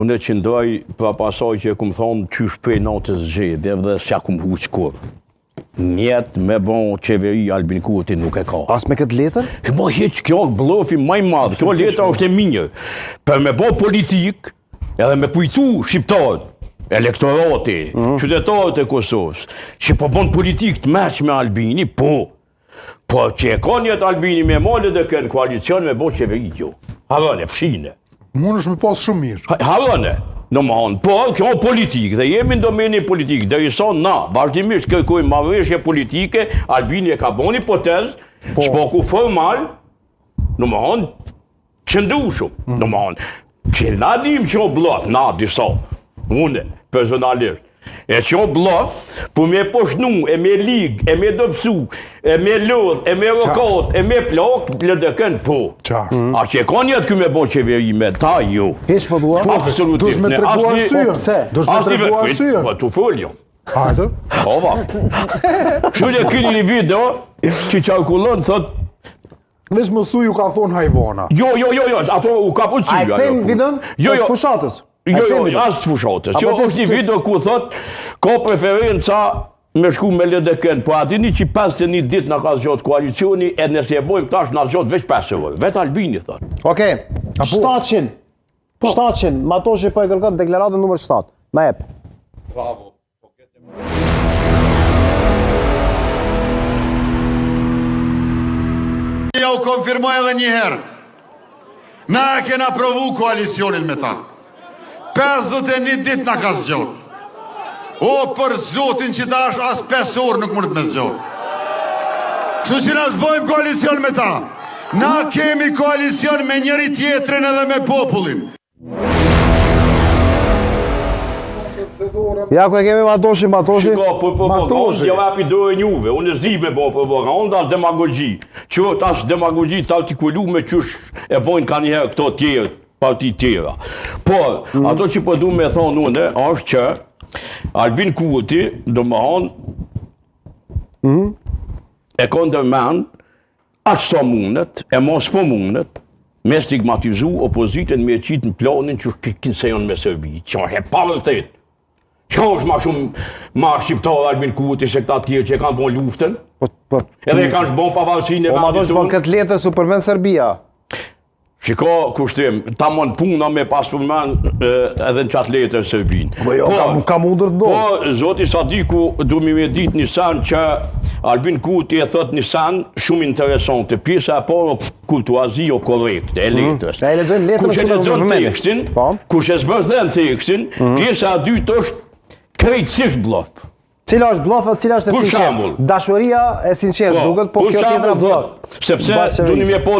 Unë që ndoj pra pasaj që këmë thonë qysh prej natës zxedhe dhe s'ja këmë huq kur. Njetë me bon qeveri Albin Kurti nuk e ka. As me këtë letër? Mo heq kjo blofi maj madhë, kjo letra është e minjë. Për me bon politik, edhe me pujtu shqiptarët, elektorati, qytetarët e Kosovës, që po bon politik të meq me Albini, po që e ka njët Albini me male dhe kënë koalicion me bon qeveri kjo. Harane, fshine. Mund është me pas shumë mirë. Harane, në më hanë, po kjo politikë dhe jemi në domeni politikë, dhe i son na, vazhdimisht kërkojmë marrëveshje politike, Albini e ka bon hipotezë, shpoku formal, në më hanë, qëndu shumë, në më hanë, që na dim që o blot, na disa, une, personalisht, e që o blot, për me poshnu, e me ligë, e me dopsu, e me lodh, e me rokot, e me plak, lëdëkën, po. A që e ka njëtë këmë e bon qeveri me ta, jo. Heq po dua? Absolutisht. Dush me të regu arsyën. Pse? Dush me të regu arsyën. Po të foljon. Hajde. Ova. Shule kini një video që qarkullon, thot, Vesh më thuj ju ka thonë hajvana. jo, ato u ka po A e këthejmë videon? Jo, Të fushatës? Jo, asë të fushatës. Jo, është një video ku thot, ka preferenca me shku me LDK-n, po atini që 51 dit në ka zgjot koalicioni, e nëse e bojmë tash në zgjot veç 5 orë. Vetë Albini, thot. Okej, 700. 700, Matoshi po e kërkon deklaratën numër 7. Ma jep. Bravo. Ja u konfirmoj edhe një herë. Na e kena provu koalicionin me ta. 51 dit na ka zgjot. O, për zotin që ta është as 5 orë nuk mundet me zgjot. Kështu që na zbojmë koalicion me ta. Na kemi koalicion me njëri tjetrin edhe me popullin. Ja ku e kemi Matoshi. Shiko, po, Matoshi. unë japi dojë njuve, unë zdi me bo propaganda, unë tas demagogji. Që tas demagogji të artikulu me qysh e bojnë ka njëherë këto tjerë, parti tjera. Por, ato që po du me thonë une, është që Albin Kurti, do më hanë, e kondërmen, aqë sa mundet, e mos po mundet, me stigmatizu opozitën me qitë në planin që kinsejon me Serbi, që është e parëtet. Që është ma shumë ma shqiptarë Albin Kurti se këta tjerë që e kanë bon luftën, edhe e kanë shbon pavarësinë e Po Matoshi po këtë letër su përmen Serbia. Shiko, kushtim, ta mon puna me pas përmen edhe në qatë letër Serbin. Po jo, ka mundur të do. Po, zoti Sadiku, du me dit një sen që Albin Kurti e thot një sen shumë interesante. Pjesa e parë kultuazi o korekte, e letrës. E lexojmë letrën Kush e lexon tekstin, kush e zbërdhen tekstin, pjesa e dytë është krejtësisht bllaf. Cila është bllaf, cila është e sinqertë? Dashuria e sinqertë, duket, po kjo tjetra bllaf. Sepse du një me po